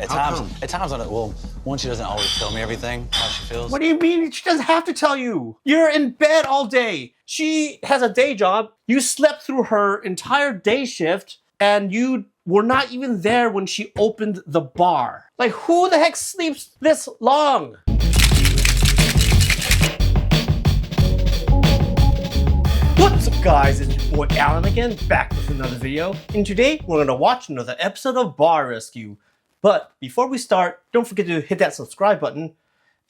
At times, well, one, she doesn't always tell me everything, how she feels. What do you mean? She doesn't have to tell you. You're in bed all day. She has a day job. You slept through her entire day shift, and you were not even there when she opened the bar. Like, who the heck sleeps this long? What's up, guys? It's your boy Alan again, back with another video. And today, we're gonna watch another episode of Bar Rescue. But before we start, don't forget to hit that subscribe button,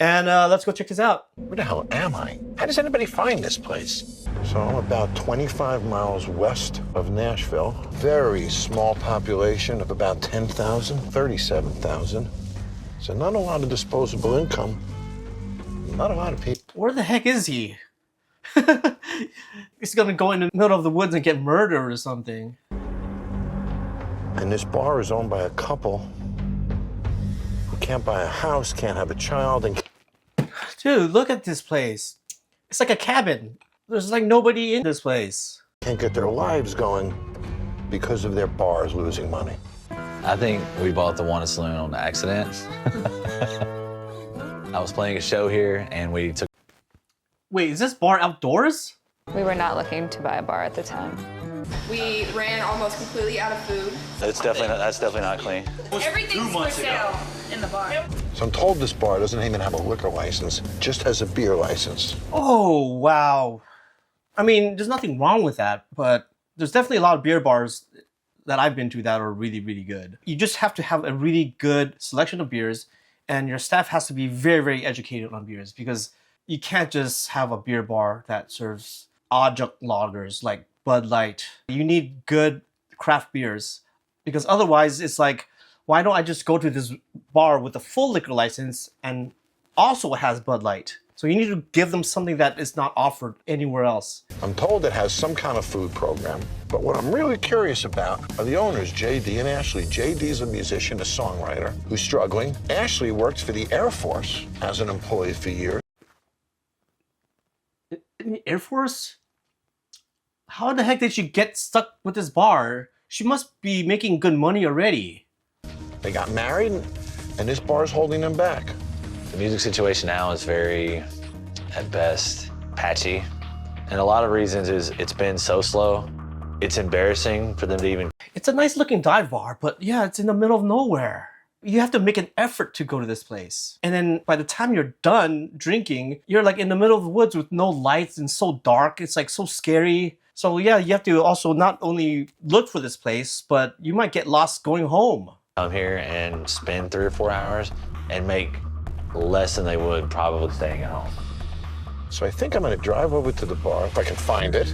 and let's go check this out. Where the hell am I? How does anybody find this place? So I'm about 25 miles west of Nashville. Very small population of about 10,000, 37,000. So not a lot of disposable income. Not a lot of people. Where the heck is he? He's gonna go in the middle of the woods and get murdered or something. And this bar is owned by a couple who can't buy a house, can't have a child, and Dude, look at this place. It's like a cabin. There's like nobody in this place. can't get their lives going because of their bars losing money. I think we bought the Wanted Saloon on accident. I was playing a show here, and we took... Wait, is this bar outdoors? We were not looking to buy a bar at the time. We ran almost completely out of food. That's definitely not clean. Everything's for sale in the bar. So I'm told this bar doesn't even have a liquor license, just has a beer license. Oh, wow. I mean, there's nothing wrong with that, but there's definitely a lot of beer bars that I've been to that are really, really good. You just have to have a really good selection of beers, and your staff has to be very, very educated on beers, because you can't just have a beer bar that serves adjunct lagers like Bud Light. You need good craft beers, because otherwise it's like, why don't I just go to this bar with a full liquor license and also has Bud Light? So you need to give them something that is not offered anywhere else. I'm told it has some kind of food program, but what I'm really curious about are the owners, JD and Ashley. JD's a musician, a songwriter who's struggling. Ashley works for the Air Force as an employee for years. In the Air Force? How the heck did she get stuck with this bar? She must be making good money already. They got married, and this bar's holding them back. The music situation now is very, at best, patchy. And a lot of reasons is it's been so slow. It's embarrassing for them to even... It's a nice looking dive bar, but yeah, it's in the middle of nowhere. You have to make an effort to go to this place. And then by the time you're done drinking, you're like in the middle of the woods with no lights and so dark. It's like so scary. So yeah, you have to also not only look for this place, but you might get lost going home. Come here and spend 3 or 4 hours and make less than they would probably staying at home. So I think I'm gonna drive over to the bar, if I can find it.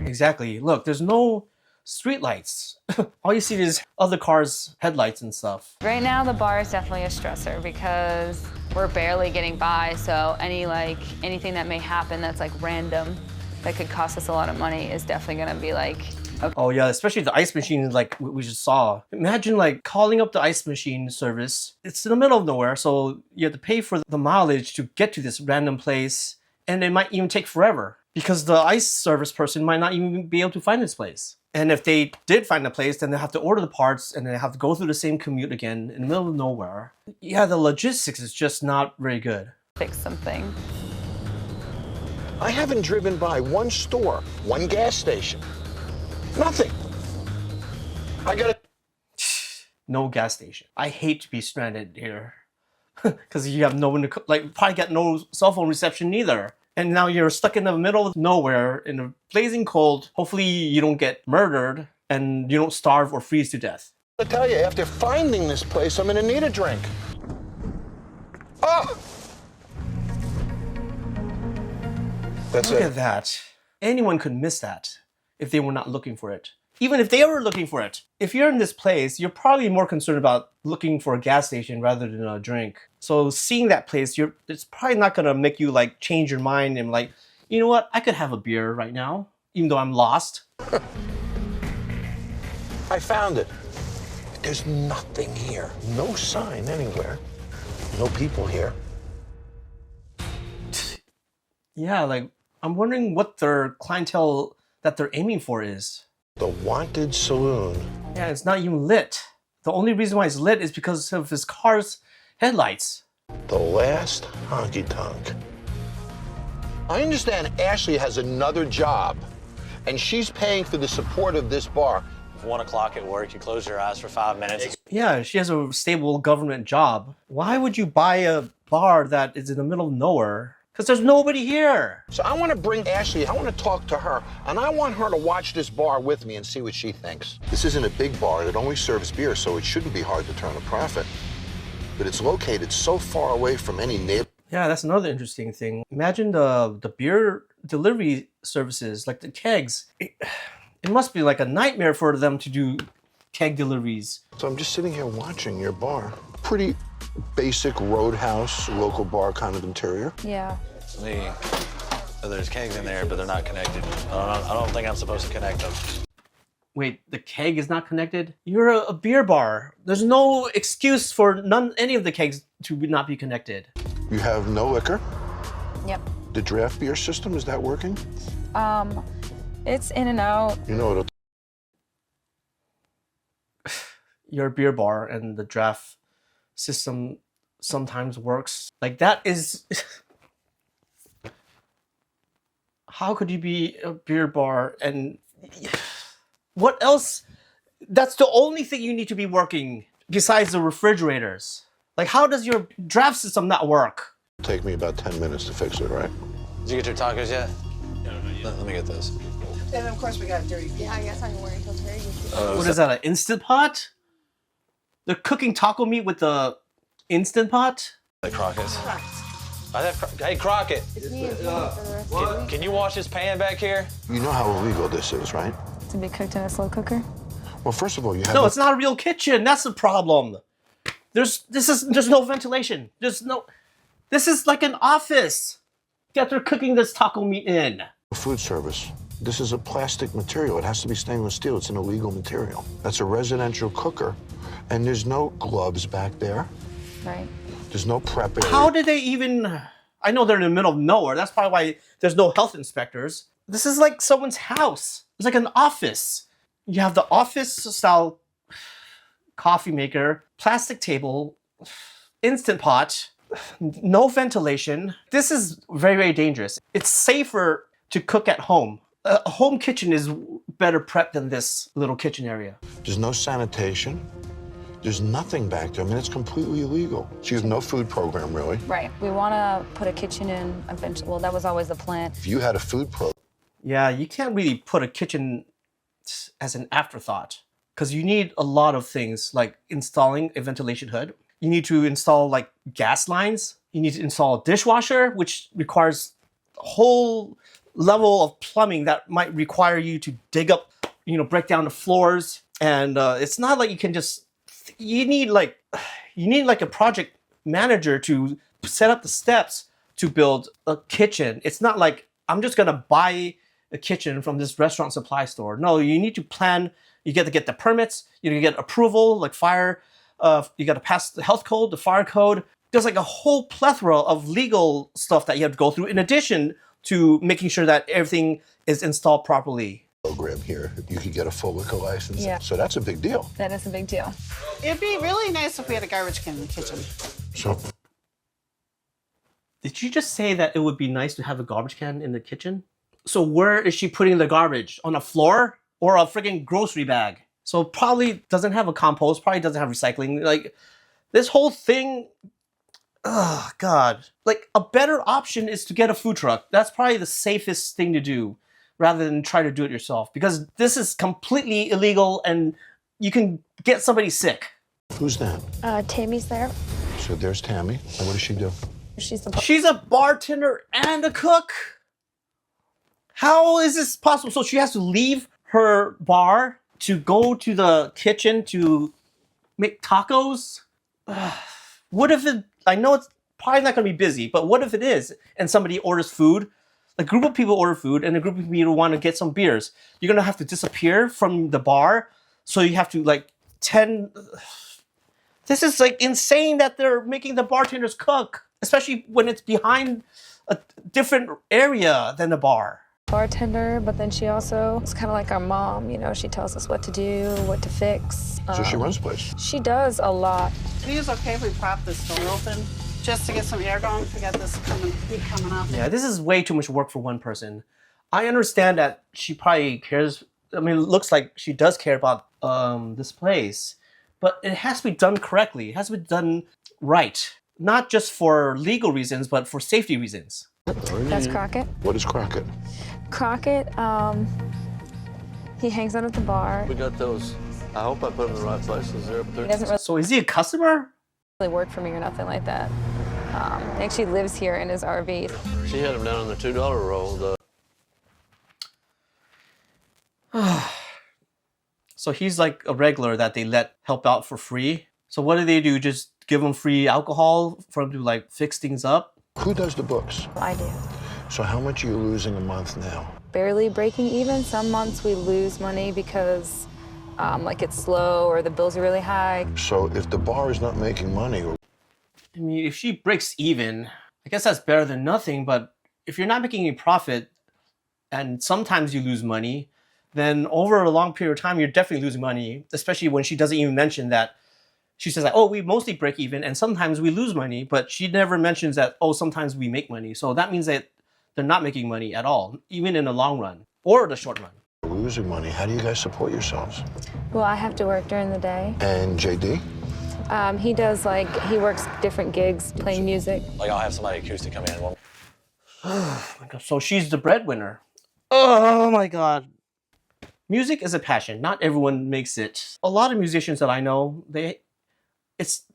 Exactly. Look, there's no street lights. All you see is other cars' headlights and stuff. Right now, the bar is definitely a stressor because we're barely getting by. So anything that may happen that's like random, that could cost us a lot of money, is definitely gonna be like, okay. Oh yeah, especially the ice machine like we just saw. Imagine like calling up the ice machine service. It's in the middle of nowhere, so you have to pay for the mileage to get to this random place, and it might even take forever because the ice service person might not even be able to find this place. And if they did find a place, then they have to order the parts and they have to go through the same commute again in the middle of nowhere. Yeah, the logistics is just not very good. Fix something. I haven't driven by one store, one gas station. Nothing. I gotta... No gas station. I hate to be stranded here. Because you have no one to, like, probably got no cell phone reception either. And now you're stuck in the middle of nowhere in the blazing cold. Hopefully you don't get murdered and you don't starve or freeze to death. I tell you, after finding this place, I'm gonna need a drink. Oh! That's Look it. at that. Anyone could miss that if they were not looking for it. Even if they were looking for it. If you're in this place, you're probably more concerned about looking for a gas station rather than a drink. So seeing that place, it's probably not gonna make you like change your mind and like, you know what, I could have a beer right now, even though I'm lost. I found it. There's nothing here. No sign anywhere. No people here. Yeah, like, I'm wondering what their clientele that they're aiming for is. The Wanted Saloon. Yeah, it's not even lit. The only reason why it's lit is because of his car's headlights. The last honky tonk. I understand Ashley has another job, and she's paying for the support of this bar. 1 o'clock at work, you close your eyes for 5 minutes. Yeah, she has a stable government job. Why would you buy a bar that is in the middle of nowhere? Because there's nobody here. So I want to bring Ashley, I want to talk to her, and I want her to watch this bar with me and see what she thinks. This isn't a big bar, it only serves beer, so it shouldn't be hard to turn a profit. But it's located so far away from any neighbor. Yeah, that's another interesting thing. Imagine the beer delivery services, like the kegs. It must be like a nightmare for them to do keg deliveries. So I'm just sitting here watching your bar. Pretty basic roadhouse, local bar kind of interior. Yeah. There's kegs in there, but they're not connected. I don't think I'm supposed to connect them. Wait, the keg is not connected? You're a beer bar. There's no excuse for any of the kegs to not be connected. You have no liquor? Yep. The draft beer system, is that working? It's in and out. You know it'll You're a beer bar and the draft system sometimes works. Like that is... How could you be a beer bar and... What else? That's the only thing you need to be working besides the refrigerators. Like, how does your draft system not work? take me about 10 minutes to fix it, right? Did you get your tacos yet? Let me get those. And of course we got dirty. Yeah, I guess I can wait until Terry gets here. What is that, an Instant Pot? They're cooking taco meat with the Instant Pot? The Crockett's. Hey, Crockett. It's me and Pete for the rest of the week. Can you wash this pan back here? You know how illegal this is, right? To be cooked in a slow cooker? Well, first of all, you have No, it's not a real kitchen. That's the problem. There's no ventilation. This is like an office that they're cooking this taco meat in. food service. This is a plastic material. It has to be stainless steel. It's an illegal material. That's a residential cooker, and there's no gloves back there. Right. There's no prep area. How did they even... I know they're in the middle of nowhere. That's probably why there's no health inspectors. This is like someone's house. It's like an office. You have the office-style coffee maker, plastic table, Instant Pot, no ventilation. This is very, very dangerous. It's safer to cook at home. A home kitchen is better prepped than this little kitchen area. There's no sanitation. There's nothing back there. I mean, it's completely illegal. So you have no food program, really. Right. We want to put a kitchen in eventually. Well, that was always the plan. If you had a food program, Yeah, you can't really put a kitchen as an afterthought because you need a lot of things like installing a ventilation hood. You need to install like gas lines. You need to install a dishwasher, which requires a whole level of plumbing that might require you to dig up, break down the floors. And it's not like you can just, you need like a project manager to set up the steps to build a kitchen. It's not like I'm just gonna buy a kitchen from this restaurant supply store. No, you need to plan. You get to get the permits. You get approval, like fire. You got to pass the health code, the fire code. There's like a whole plethora of legal stuff that you have to go through in addition to making sure that everything is installed properly. program here, you could get a full liquor license. Yeah. So that's a big deal. That is a big deal. It'd be really nice if we had a garbage can in the kitchen. So Did you just say that it would be nice to have a garbage can in the kitchen? So where is she putting the garbage? On the floor or a freaking grocery bag? So probably doesn't have a compost, probably doesn't have recycling. Like this whole thing, oh God. Like a better option is to get a food truck. That's probably the safest thing to do rather than try to do it yourself because this is completely illegal and you can get somebody sick. who's that? Tammy's there. So there's Tammy. And what does she do? She's a bartender and a cook. How is this possible? So she has to leave her bar to go to the kitchen to make tacos? What if it, I know it's probably not going to be busy, but what if it is and somebody orders food? A group of people order food and a group of people want to get some beers. You're going to have to disappear from the bar. So you have to This is like insane that they're making the bartenders cook, especially when it's behind a different area than the bar. bartender, but then she also is kind of like our mom, you know, she tells us what to do, what to fix. So she runs the place. She does a lot. It is okay if we prop this door open just to get some air going. We got this heat coming up. Yeah, this is way too much work for one person. I understand that she probably cares. I mean, it looks like she does care about this place, but it has to be done correctly. It has to be done right, not just for legal reasons, but for safety reasons. That's Crockett. What is Crockett? Crockett, he hangs out at the bar. We got those. I hope I put them in the right places. They're up He there. doesn't really So is he a customer? work for me or nothing like that. He actually lives here in his RV. She had them down on the $2 roll. So he's like a regular that they let help out for free. So what do? Just give him free alcohol for him to like fix things up? Who does the books? I do. So how much are you losing a month now? Barely breaking even. Some months we lose money because like it's slow or the bills are really high. So if the bar is not making money, or I mean, if she breaks even, I guess that's better than nothing. But if you're not making any profit, and sometimes you lose money, then over a long period of time, you're definitely losing money, especially when she doesn't even mention that. She says, like, oh, we mostly break even, and sometimes we lose money, but she never mentions that, oh, sometimes we make money. So that means that they're not making money at all, even in the long run or the short run. losing money, how do you guys support yourselves? Well, I have to work during the day. And JD? He does, like, he works different gigs, playing music. Like, I'll have somebody acoustic come in. Oh my God. So she's the breadwinner. Oh my God. Music is a passion. Not everyone makes it. A lot of musicians that I know, they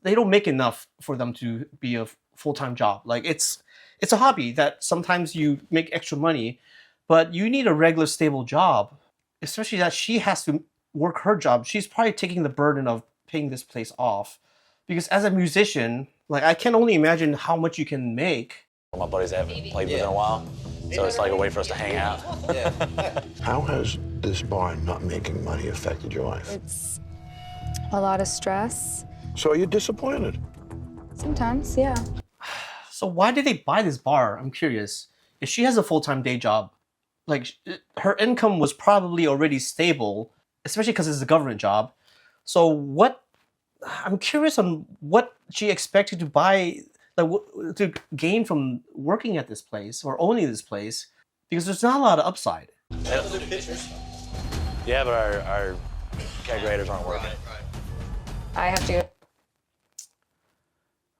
don't make enough for them to be a full-time job. Like it's a hobby that sometimes you make extra money, but you need a regular stable job. Especially that she has to work her job. She's probably taking the burden of paying this place off. Because as a musician, like I can only imagine how much you can make. My buddies haven't played with in a while, so it's like a way for us to hang out. How has this bar not making money affected your life? It's a lot of stress. So are you disappointed? Sometimes, yeah. So why did they buy this bar? I'm curious. If she has a full-time day job, like her income was probably already stable, especially because it's a government job. So what? I'm curious on what she expected to buy, like to gain from working at this place or owning this place, because there's not a lot of upside. Yeah, but our calculators aren't working. I have to.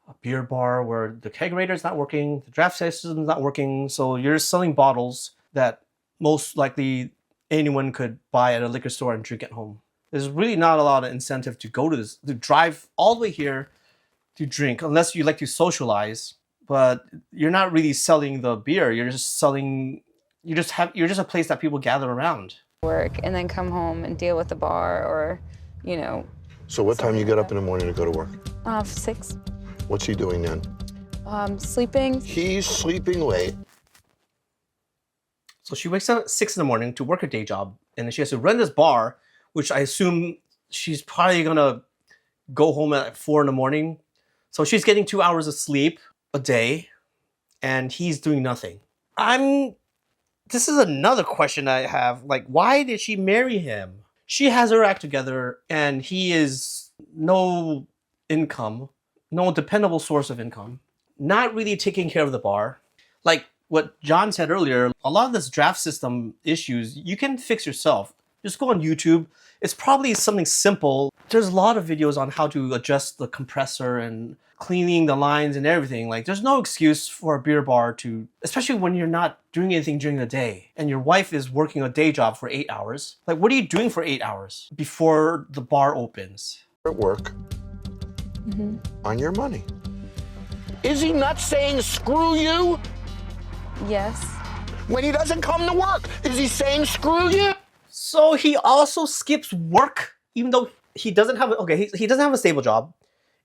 A beer bar where the kegerator's not working, the draft system's not working, so you're selling bottles that most likely anyone could buy at a liquor store and drink at home. There's really not a lot of incentive to go to this, to drive all the way here to drink, unless you like to socialize. But you're not really selling the beer. You're just selling. You're just a place that people gather around. Work and then come home and deal with the bar, or, you know. So what time you get up in the morning to go to work? 6. What's he doing then? Sleeping. He's sleeping late. So she wakes up at 6 in the morning to work her day job, and then she has to run this bar, which I assume she's probably gonna go home at 4 in the morning. So she's getting 2 hours of sleep a day, and he's doing nothing. This is another question I have. Like, why did she marry him? She has her act together, and he is no income, no dependable source of income, not really taking care of the bar. Like what Jon said earlier, a lot of this draft system issues, you can fix yourself. Just go on YouTube. It's probably something simple. There's a lot of videos on how to adjust the compressor and cleaning the lines and everything. Like, there's no excuse for a beer bar to, especially when you're not doing anything during the day and your wife is working a day job for 8 hours. Like, what are you doing for 8 hours before the bar opens? At work. On your money. Is he not saying screw you? Yes. When he doesn't come to work, is he saying screw you? So he also skips work, even though he doesn't have he doesn't have a stable job,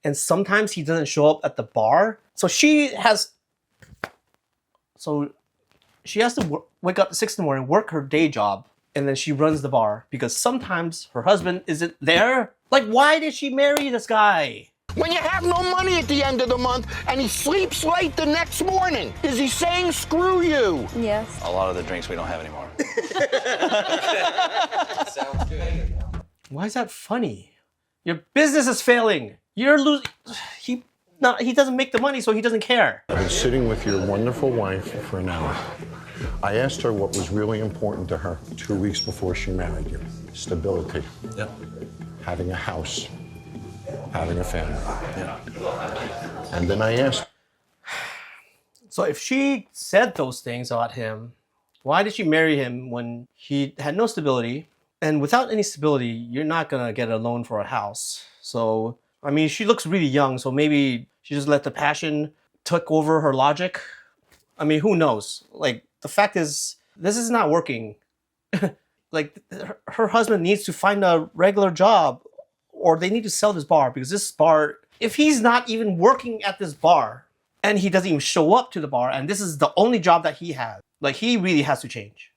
and sometimes he doesn't show up at the bar. So she has to wake up at 6 in the morning, work her day job, and then she runs the bar because sometimes her husband isn't there. Like, why did she marry this guy? When you have no money at the end of the month and he sleeps late the next morning, is he saying screw you? Yes. A lot of the drinks we don't have anymore. Why is that funny? Your business is failing. You're losing. He doesn't make the money, so he doesn't care. I've been sitting with your wonderful wife for an hour. I asked her what was really important to her 2 weeks before she married you. Stability. Yeah. Having a house. Having a family. Yeah. And then I asked, So if she said those things about him, why did she marry him when he had no stability? And without any stability, you're not gonna get a loan for a house. So, I mean, she looks really young, so maybe she just let the passion took over her logic. I mean, who knows? Like, the fact is, this is not working. Like, her husband needs to find a regular job, or they need to sell this bar, because this bar, if he's not even working at this bar, and he doesn't even show up to the bar, and this is the only job that he has, like, he really has to change.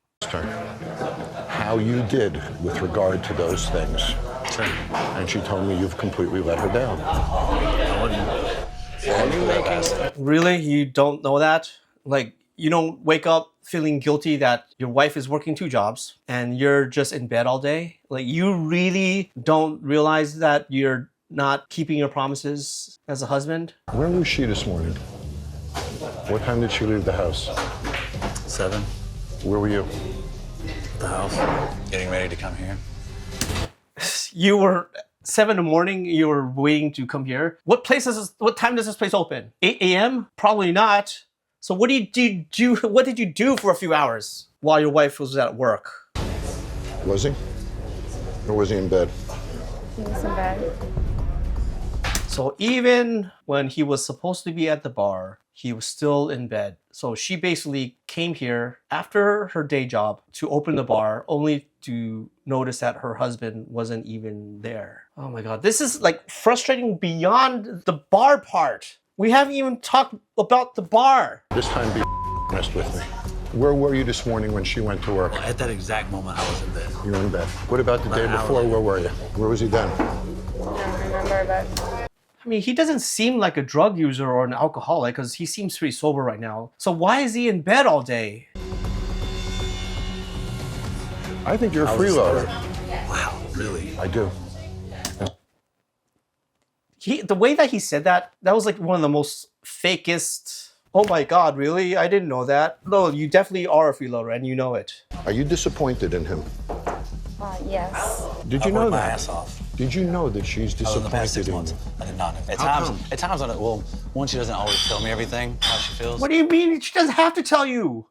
how you did with regard to those things. Sure. And she told me you've completely let her down. Really? You don't know that? Like, you don't wake up feeling guilty that your wife is working 2 jobs and you're just in bed all day? Like, you really don't realize that you're not keeping your promises as a husband? Where was she this morning? What time did she leave the house? 7. Where were you? The house. Getting ready to come here. You were 7 in the morning, you were waiting to come here. What time does this place open? 8 a.m.? Probably not. So what did you do for a few hours while your wife was at work? Was he? Or was he in bed? He was in bed. So even when he was supposed to be at the bar, he was still in bed. So she basically came here after her day job to open the bar, only to notice that her husband wasn't even there. Oh my God, this is like frustrating beyond the bar part. We haven't even talked about the bar. This time, be honest with me. Where were you this morning when she went to work? Well, at that exact moment, I was in bed. You were in bed. What about the day About an before? hour. Where were you? Where was he then? I don't remember, but I mean, he doesn't seem like a drug user or an alcoholic because he seems pretty sober right now. So why is he in bed all day? I think you're a freeloader. Wow, really? I do. The way that he said that was like one of the most fakest. Oh my God, really? I didn't know that. No, you definitely are a freeloader and you know it. Are you disappointed in him? yes. Did you I know worked my that? ass off. Did you know that she's Other than the past 6 disappointed in months, you? I did not know. At times, one, she doesn't always tell me everything, how she feels. What do you mean? She doesn't have to tell you.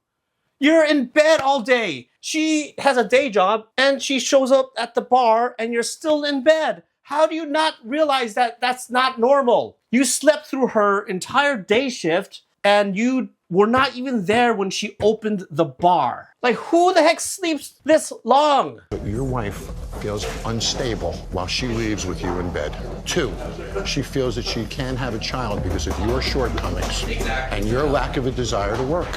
You're in bed all day. She has a day job and she shows up at the bar and you're still in bed. How do you not realize that that's not normal? You slept through her entire day shift and you were not even there when she opened the bar. Like, who the heck sleeps this long? Your wife feels unstable while she leaves with you in bed. 2, she feels that she can't have a child because of your shortcomings and your lack of a desire to work.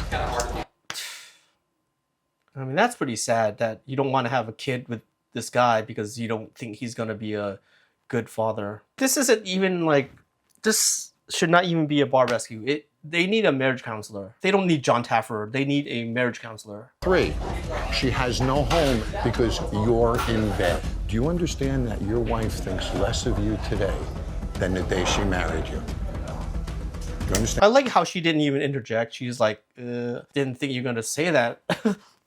I mean, that's pretty sad that you don't want to have a kid with this guy because you don't think he's going to be a good father. This isn't even like, this should not even be a bar rescue. They need a marriage counselor. They don't need Jon Taffer. They need a marriage counselor. 3, she has no home because you're in bed. Do you understand that your wife thinks less of you today than the day she married you? Do you understand? I like how she didn't even interject. She's like, didn't think you're going to say that.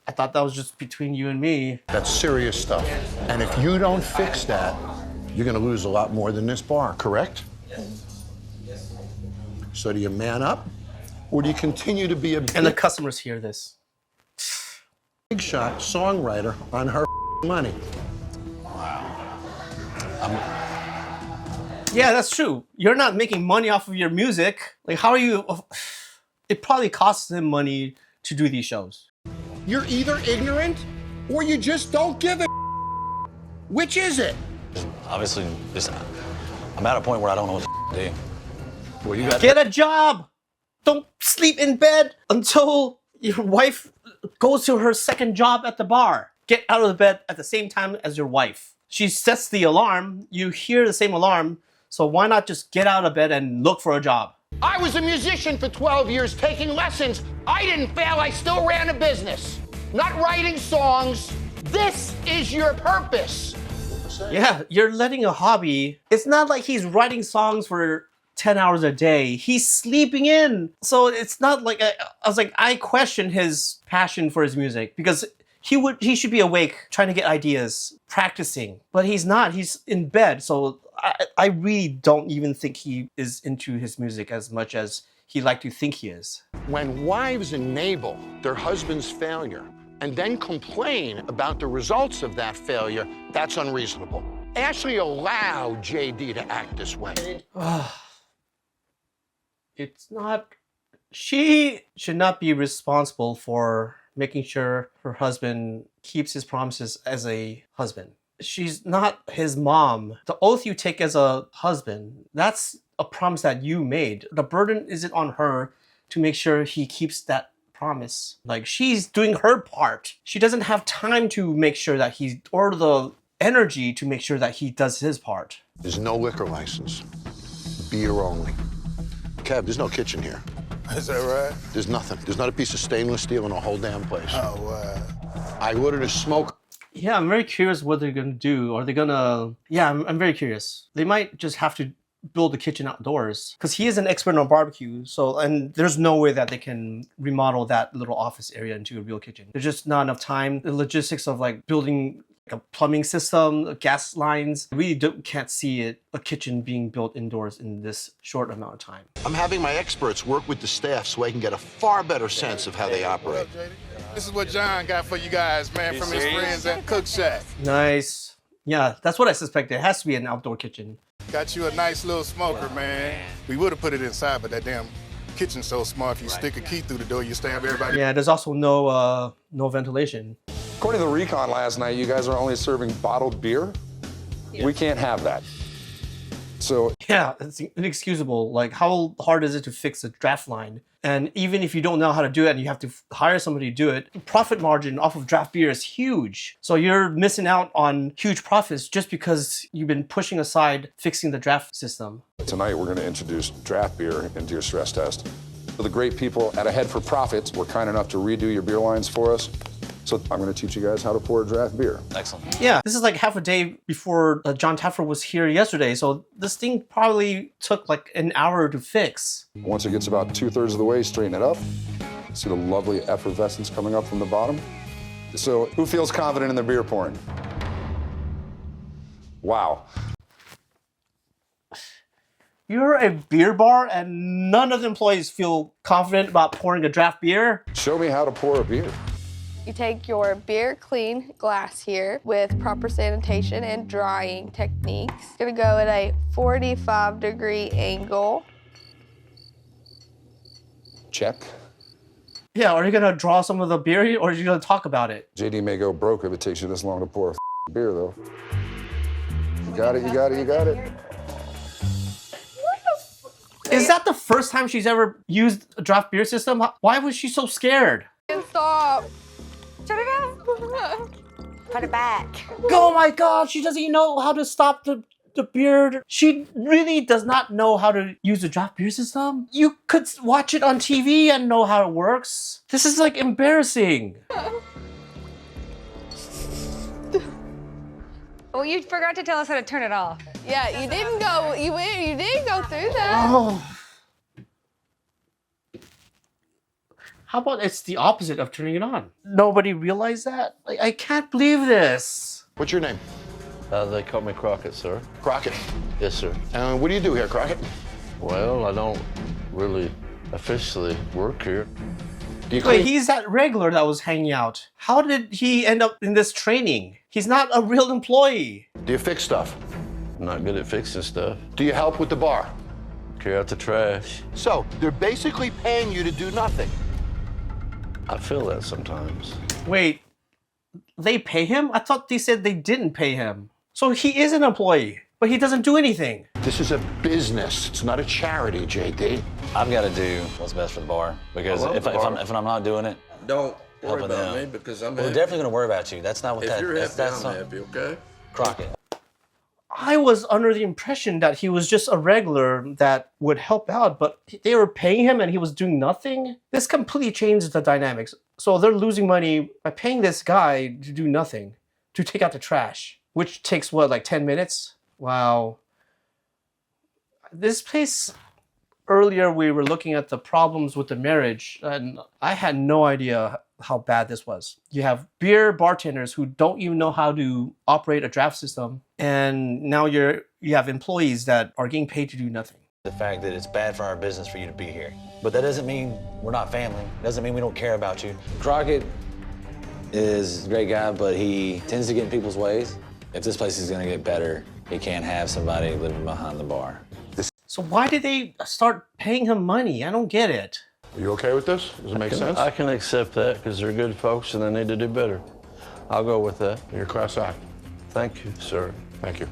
I thought that was just between you and me. That's serious stuff. And if you don't fix that, you're going to lose a lot more than this bar, correct? So do you man up, or do you continue to be a And the customers hear this. big shot songwriter on her money? Yeah, that's true. You're not making money off of your music. Like, how are you? It probably costs them money to do these shows. You're either ignorant or you just don't give a. Which is it? Obviously, I'm at a point where I don't know what to do. Well, you got Get a job. Don't sleep in bed until your wife goes to her second job at the bar. Get out of the bed at the same time as your wife. She sets the alarm. You hear the same alarm. So why not just get out of bed and look for a job? I was a musician for 12 years taking lessons. I didn't fail, I still ran a business. Not writing songs. This is your purpose. Yeah, you're letting a hobby. It's not like he's writing songs for 10 hours a day. He's sleeping in. So it's not like, I question his passion for his music because he should be awake trying to get ideas, practicing, but he's not. He's in bed. So I really don't even think he is into his music as much as he like to think he is. When wives enable their husband's failure and then complain about the results of that failure, that's unreasonable. Ashley allowed JD to act this way. It's not. She should not be responsible for making sure her husband keeps his promises as a husband. She's not his mom. The oath you take as a husband, that's a promise that you made. The burden isn't on her to make sure he keeps that promise. Like, she's doing her part. She doesn't have time to make sure that or the energy to make sure that he does his part. There's no liquor license. Beer only. Kev, there's no kitchen here. Is that right? There's nothing. There's not a piece of stainless steel in the whole damn place. Oh, wow. I ordered a smoke. Yeah, I'm very curious what they're gonna do. Are they gonna... Yeah, I'm very curious. They might just have to build the kitchen outdoors because he is an expert on barbecue. So, and there's no way that they can remodel that little office area into a real kitchen. There's just not enough time. The logistics of like building a plumbing system, gas lines, really can't see a kitchen being built indoors in this short amount of time. I'm having my experts work with the staff so I can get a far better sense of how they operate. This is what Jon got for you guys, man, from his friends at Cook Shack. Nice. Yeah, that's what I suspected. It has to be an outdoor kitchen. Got you a nice little smoker, man. We would have put it inside, but that damn kitchen's so small, if you stick a key through the door, you stab everybody. Yeah, there's also no ventilation. According to the recon last night, you guys are only serving bottled beer? Yeah. We can't have that. So... Yeah, it's inexcusable. Like, how hard is it to fix a draft line? And even if you don't know how to do it and you have to hire somebody to do it, the profit margin off of draft beer is huge. So you're missing out on huge profits just because you've been pushing aside fixing the draft system. Tonight, we're going to introduce draft beer into your stress test. So the great people at Ahead for Profits were kind enough to redo your beer lines for us. So I'm going to teach you guys how to pour a draft beer. Excellent. Yeah, this is like half a day before Jon Taffer was here yesterday. So this thing probably took like an hour to fix. Once it gets about 2/3 of the way, straighten it up. See the lovely effervescence coming up from the bottom. So who feels confident in their beer pouring? Wow. You're a beer bar and none of the employees feel confident about pouring a draft beer? Show me how to pour a beer. You take your beer clean glass here with proper sanitation and drying techniques. It's gonna go at a 45-degree angle. Check. Yeah, are you gonna draw some of the beer or are you gonna talk about it? JD may go broke if it takes you this long to pour a beer, though. You got it, you got it, you got it. Is that the first time she's ever used a draft beer system? Why was she so scared? Stop. Shut it out. Put it back. Oh my God, she doesn't even know how to stop the beer. She really does not know how to use the draft beer system. You could watch it on TV and know how it works. This is like embarrassing. Well, you forgot to tell us how to turn it off. Yeah, you didn't go. You didn't go through that. Oh. How about it's the opposite of turning it on? Nobody realized that? Like, I can't believe this. What's your name? They call me Crockett, sir. Crockett. Yes, sir. And what do you do here, Crockett? Well, I don't really officially work here. Do you Wait, he's that regular that was hanging out. How did he end up in this training? He's not a real employee. Do you fix stuff? I'm not good at fixing stuff. Do you help with the bar? Carry out the trash. So, they're basically paying you to do nothing. I feel that sometimes. Wait, they pay him? I thought they said they didn't pay him. So he is an employee, but he doesn't do anything. This is a business. It's not a charity, JD. I've got to do what's best for the bar because if I'm not doing it, Don't worry helping about them. me because I'm We're happy. definitely gonna worry about you. That's not what If that. you're happy, that's I'm not happy, okay? Crockett. I was under the impression that he was just a regular that would help out, but they were paying him and he was doing nothing. This completely changed the dynamics. So they're losing money by paying this guy to do nothing, to take out the trash, which takes what, like 10 minutes? Wow. This place, earlier we were looking at the problems with the marriage, and I had no idea how bad this was. You have beer bartenders who don't even know how to operate a draft system, and now you have employees that are getting paid to do nothing. The fact that it's bad for our business for you to be here. But that doesn't mean we're not family. It doesn't mean we don't care about you. Crockett is a great guy, but he tends to get in people's ways. If this place is gonna get better, he can't have somebody living behind the bar. So why did they start paying him money? I don't get it. Are you okay with this? Does it make sense? I can accept that because they're good folks and they need to do better. I'll go with that. You're class act. Thank you, sir. Thank you.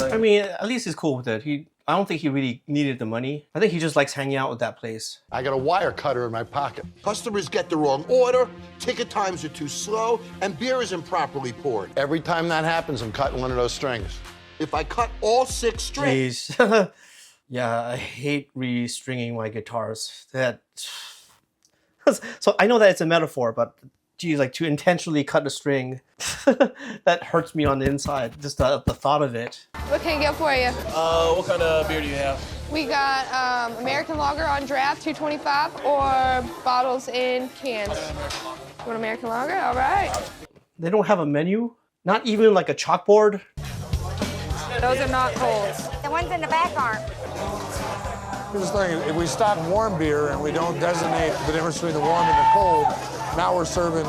I mean, at least he's cool with it. I don't think he really needed the money. I think he just likes hanging out with that place. I got a wire cutter in my pocket. Customers get the wrong order, ticket times are too slow, and beer isn't properly poured. Every time that happens, I'm cutting one of those strings. If I cut all 6 strings... Jeez. Yeah, I hate restringing my guitars. So I know that it's a metaphor, but geez, like to intentionally cut a string, that hurts me on the inside, just the thought of it. What can I get for you? What kind of beer do you have? We got American Lager on draft, $2.25, or bottles in cans. You want American Lager? All right. They don't have a menu? Not even like a chalkboard? Those are not cold. The ones in the back aren't. Just thinking, if we stock warm beer and we don't designate the difference between the warm and the cold, now we're serving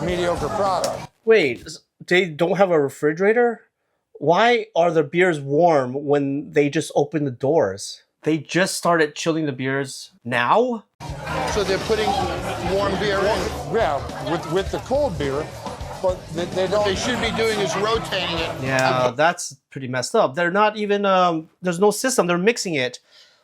mediocre product. Wait, they don't have a refrigerator? Why are the beers warm when they just open the doors? They just started chilling the beers now? So they're putting warm beer in? Yeah, with the cold beer, but they don't... What they should be doing is rotating it. Yeah, that's pretty messed up. They're not even, there's no system, they're mixing it.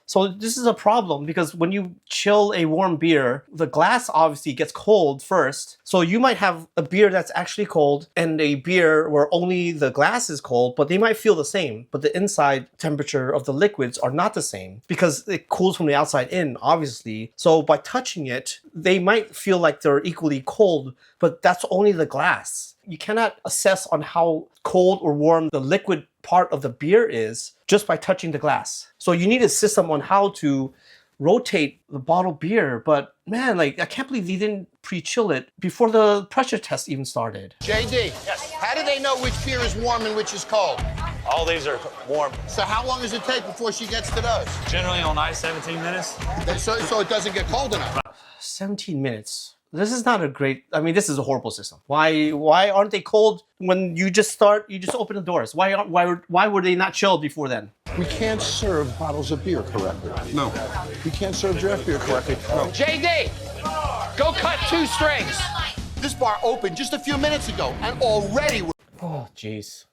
So this is a problem because when you chill a warm beer, the glass obviously gets cold first. So you might have a beer that's actually cold and a beer where only the glass is cold, but they might feel the same. But the inside temperature of the liquids are not the same because it cools from the outside in, obviously. So by touching it, they might feel like they're equally cold, but that's only the glass. You cannot assess on how cold or warm the liquid part of the beer is just by touching the glass. So you need a system on how to rotate the bottled beer. But man, like I can't believe they didn't pre-chill it before the pressure test even started. JD, yes. How do they know which beer is warm and which is cold? All these are warm. So how long does it take before she gets to those? Generally on ice, 17 minutes. So it doesn't get cold enough. 17 minutes. This is not a great, I mean, this is a horrible system. Why aren't they cold when you just open the doors? Why were they not chilled before then? We can't serve bottles of beer correctly. No. We can't serve draft beer correctly. No. JD, go cut 2 strings. This bar opened just a few minutes ago and already we're... Oh, jeez.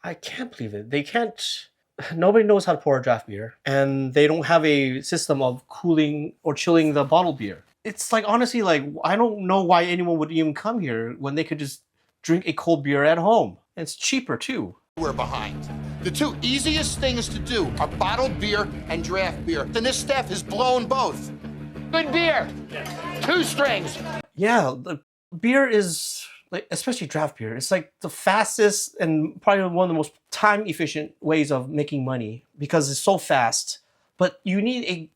I can't believe it. They can't, nobody knows how to pour a draft beer and they don't have a system of cooling or chilling the bottled beer. It's like, honestly, like, I don't know why anyone would even come here when they could just drink a cold beer at home. And it's cheaper, too. We're behind. The 2 easiest things to do are bottled beer and draft beer. Then this staff has blown both. Good beer. 2 strings. Yeah, the beer is, like, especially draft beer, it's like the fastest and probably one of the most time-efficient ways of making money because it's so fast. But you need a...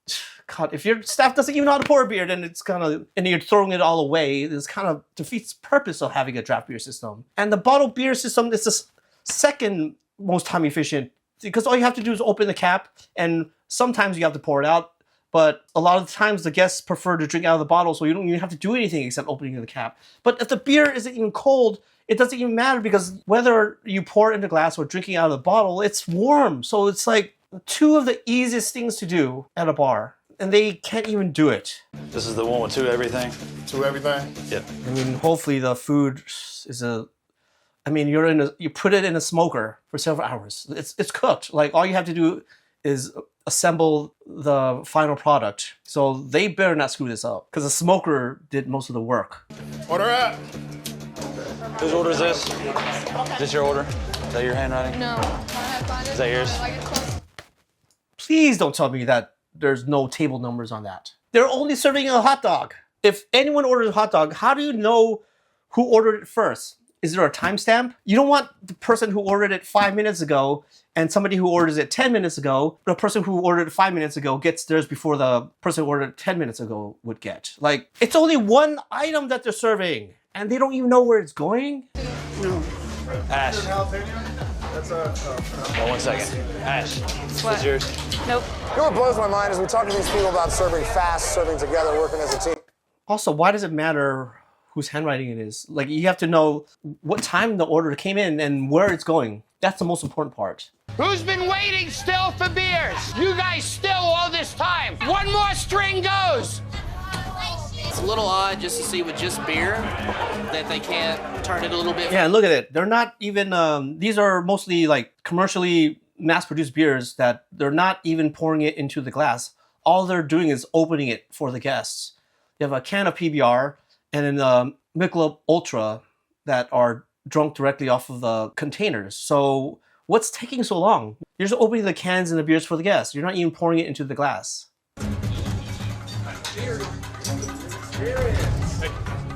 God, if your staff doesn't even know how to pour a beer, then it's kind of, and you're throwing it all away, this kind of defeats the purpose of having a draft beer system. And the bottled beer system is the second most time efficient because all you have to do is open the cap and sometimes you have to pour it out. But a lot of the times the guests prefer to drink out of the bottle, so you don't even have to do anything except opening the cap. But if the beer isn't even cold, it doesn't even matter because whether you pour it in the glass or drinking out of the bottle, it's warm. So it's like 2 of the easiest things to do at a bar. And they can't even do it. This is the one with 2 everything. 2 everything? Yep. I mean, hopefully the food is you put it in a smoker for several hours. It's cooked. Like all you have to do is assemble the final product. So they better not screw this up because the smoker did most of the work. Order up. Whose order is this? Is this your order? Is that your handwriting? No. Is that yours? Please don't tell me that there's no table numbers on that. They're only serving a hot dog. If anyone orders a hot dog, how do you know who ordered it first? Is there a timestamp? You don't want the person who ordered it 5 minutes ago and somebody who orders it 10 minutes ago, the person who ordered it 5 minutes ago gets theirs before the person who ordered it 10 minutes ago would get. Like, it's only one item that they're serving and they don't even know where it's going. No. Ash. Oh, 1 second. Ash, What? is yours? Nope. You know what blows my mind is we talk to these people about serving fast, serving together, working as a team. Also, why does it matter whose handwriting it is? Like, you have to know what time the order came in and where it's going. That's the most important part. Who's been waiting still for beers? You guys still all this time. One more string goes. It's a little odd just to see with just beer that they can't turn it a little bit. Yeah, and look at it. They're not even, these are mostly like commercially mass-produced beers that they're not even pouring it into the glass. All they're doing is opening it for the guests. You have a can of PBR and then Michelob Ultra that are drunk directly off of the containers. So what's taking so long? You're just opening the cans and the beers for the guests. You're not even pouring it into the glass.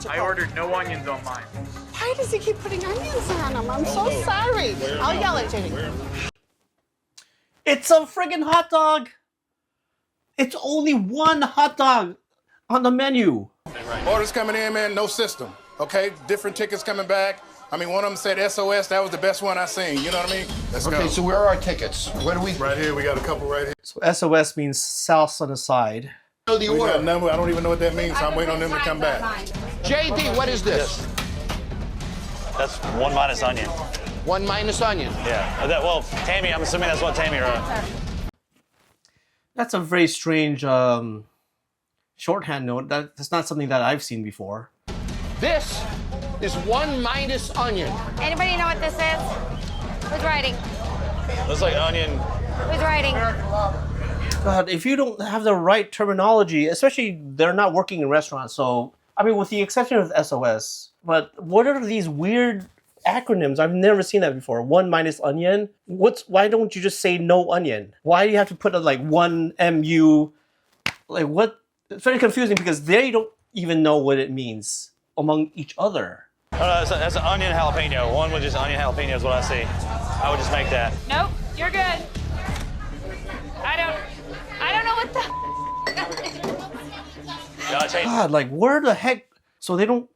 I ordered no onions on mine. Why does he keep putting onions on them? I'm so sorry. I'll yell at JD. It's a friggin' hot dog. It's only one hot dog on the menu. Orders coming in, man, no system. Okay, different tickets coming back. I mean, one of them said SOS. That was the best one I seen. You know what I mean? Let's go. Okay, so where are our tickets? Where do we? Right here, we got a couple right here. So SOS means south on the side. Know the We got a order. number. I don't even know what that means, so I'm waiting on them to come back. JD, what is this? That's 1 minus onion. 1 minus onion. Yeah. Well, Tammy, I'm assuming that's what Tammy wrote. That's a very strange shorthand note. That's not something that I've seen before. This is 1 minus onion. Anybody know what this is? Who's writing? Looks like onion. Who's writing? God, if you don't have the right terminology, especially they're not working in restaurants, so, I mean, with the exception of SOS, but what are these weird acronyms? I've never seen that before. 1 minus onion? Why don't you just say no onion? Why do you have to put a, like 1 MU? Like what? It's very confusing because they don't even know what it means among each other. Oh, no, that's an onion jalapeno. One with just onion jalapeno is what I see. I would just make that. Nope, you're good. I don't know what the. God, like where the heck? So they don't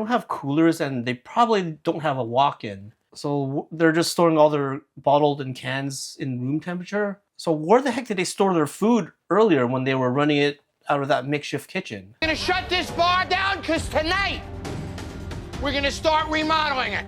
have coolers and they probably don't have a walk-in. So they're just storing all their bottled and cans in room temperature. So where the heck did they store their food earlier when they were running it out of that makeshift kitchen? We're gonna shut this bar down because tonight we're gonna start remodeling it.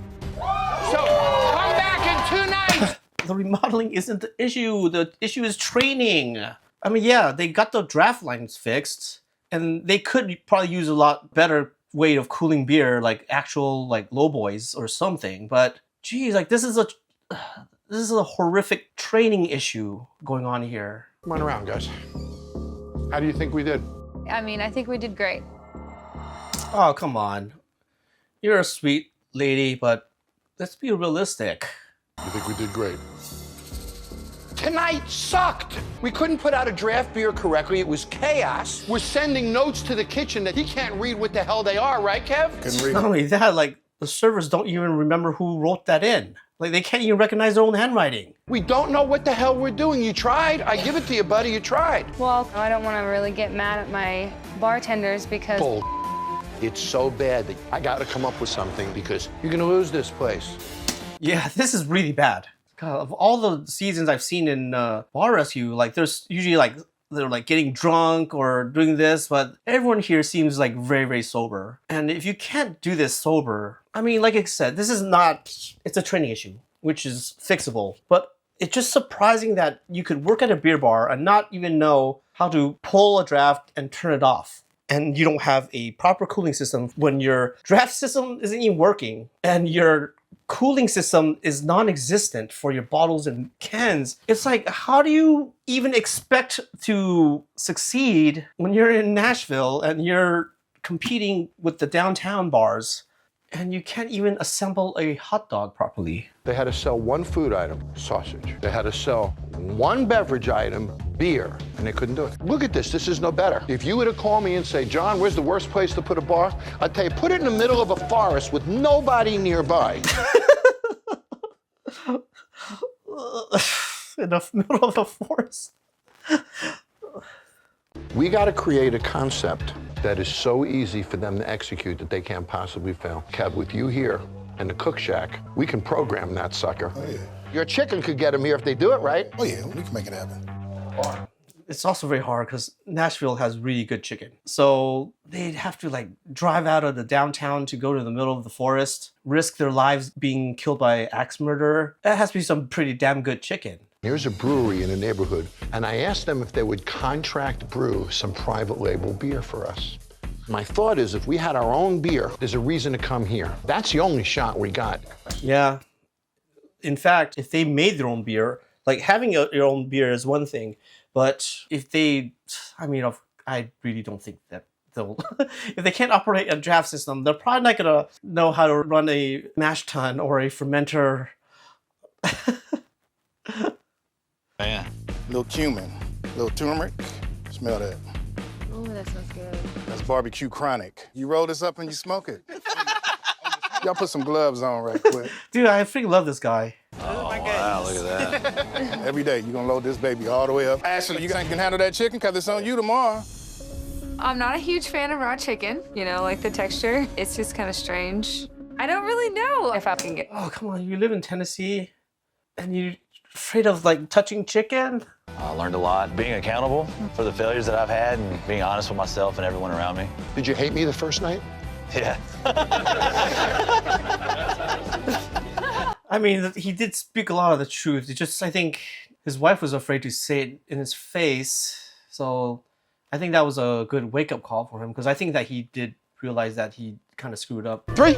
So come back in 2 nights. The remodeling isn't the issue. The issue is training. I mean, yeah, they got the draft lines fixed, and they could probably use a lot better way of cooling beer, like actual like low boys or something. But geez, like this is a horrific training issue going on here. Come on around, guys. How do you think we did? I mean, I think we did great. Oh, come on. You're a sweet lady, but let's be realistic. You think we did great? Tonight sucked. We couldn't put out a draft beer correctly. It was chaos. We're sending notes to the kitchen that he can't read what the hell they are, right, Kev? Couldn't read Not only that, like the servers don't even remember who wrote that in. Like they can't even recognize their own handwriting. We don't know what the hell we're doing. You tried. I give it to you, buddy. You tried. Well, I don't want to really get mad at my bartenders because. Bull. It's so bad that I got to come up with something because you're going to lose this place. Yeah, this is really bad. God, of all the seasons I've seen in Bar Rescue, like there's usually like they're like getting drunk or doing this, but everyone here seems like very, very sober. And if you can't do this sober, I mean, like I said, this is not, it's a training issue, which is fixable. But it's just surprising that you could work at a beer bar and not even know how to pull a draft and turn it off. And you don't have a proper cooling system when your draft system isn't even working and your cooling system is non-existent for your bottles and cans. It's like, how do you even expect to succeed when you're in Nashville and you're competing with the downtown bars And you can't even assemble a hot dog properly. They had to sell one food item, sausage. They had to sell one beverage item, beer, and they couldn't do it. Look at this is no better. If you were to call me and say, John, where's the worst place to put a bar? I'd tell you, put it in the middle of a forest with nobody nearby. In the middle of a forest. We got to create a concept that is so easy for them to execute that they can't possibly fail. Kev, with you here and the cook shack, we can program that sucker. Oh, yeah. Your chicken could get them here if they do it right. Oh, yeah, we can make it happen. It's also very hard because Nashville has really good chicken. So they'd have to like drive out of the downtown to go to the middle of the forest, risk their lives being killed by axe murderer. That has to be some pretty damn good chicken. Here's a brewery in a neighborhood, and I asked them if they would contract brew some private label beer for us. My thought is if we had our own beer, there's a reason to come here. That's the only shot we got. Yeah. In fact, if they made their own beer, like having your own beer is one thing, but if they, I really don't think that they'll, if they can't operate a draft system, they're probably not gonna know how to run a mash tun or a fermenter. Man. Little cumin, little turmeric. Smell that. Oh, that smells good. That's barbecue chronic. You roll this up and you smoke it. Y'all put some gloves on right quick. Dude, I freaking love this guy. Oh, wow, look at that. Every day, you're gonna load this baby all the way up. Ashley, you can handle that chicken because it's on you tomorrow. I'm not a huge fan of raw chicken, you know, like the texture. It's just kind of strange. I don't really know if I can get... Oh, come on, you live in Tennessee and you're afraid of like touching chicken? I learned a lot, being accountable for the failures that I've had and being honest with myself and everyone around me. Did you hate me the first night? Yeah. I mean, he did speak a lot of the truth. It just, I think his wife was afraid to say it in his face. So I think that was a good wake-up call for him because I think that he did realize that he kind of screwed up. 3.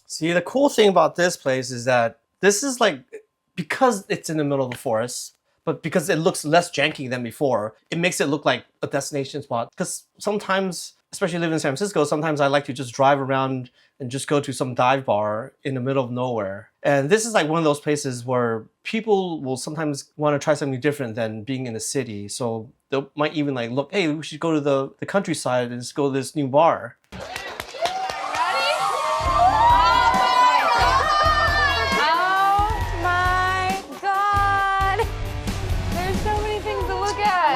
See, the cool thing about this place is that this is like, because it's in the middle of the forest, but because it looks less janky than before, it makes it look like a destination spot. Because sometimes, especially living in San Francisco, sometimes I like to just drive around and just go to some dive bar in the middle of nowhere. And this is like one of those places where people will sometimes want to try something different than being in the city. So they might even like, look, hey, we should go to the countryside and just go to this new bar.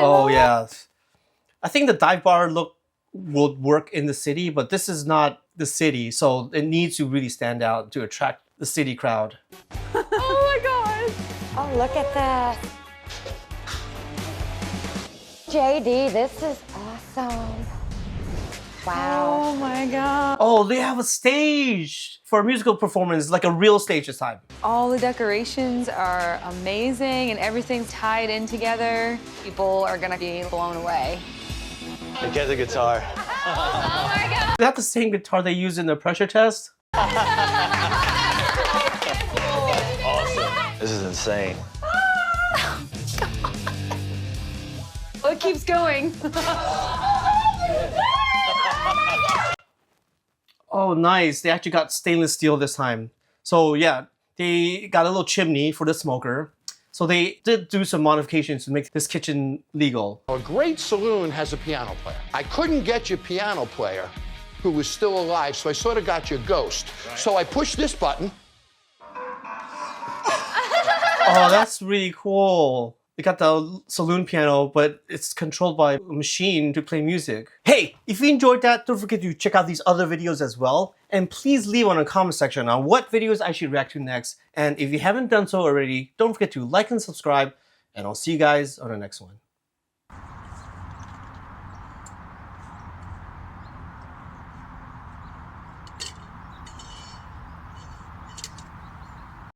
Oh yeah, I think the dive bar look would work in the city, but this is not the city, so it needs to really stand out to attract the city crowd. Oh my God! Oh, look at this. JD, this is awesome. Wow. Oh my God. Oh, they have a stage for a musical performance, like a real stage this time. All the decorations are amazing and everything's tied in together. People are gonna be blown away. They get the guitar. Oh my God. Is that the same guitar they use in the pressure test? Awesome. This is insane. Oh, it keeps going. Oh, nice. They actually got stainless steel this time. So yeah, they got a little chimney for the smoker. So they did do some modifications to make this kitchen legal. A great saloon has a piano player. I couldn't get you a piano player who was still alive, so I sort of got you a ghost. Right. So I pushed this button. Oh, that's really cool. They got the saloon piano, but it's controlled by a machine to play music. Hey, if you enjoyed that, don't forget to check out these other videos as well. And please leave on a comment section on what videos I should react to next. And if you haven't done so already, don't forget to like and subscribe. And I'll see you guys on the next one.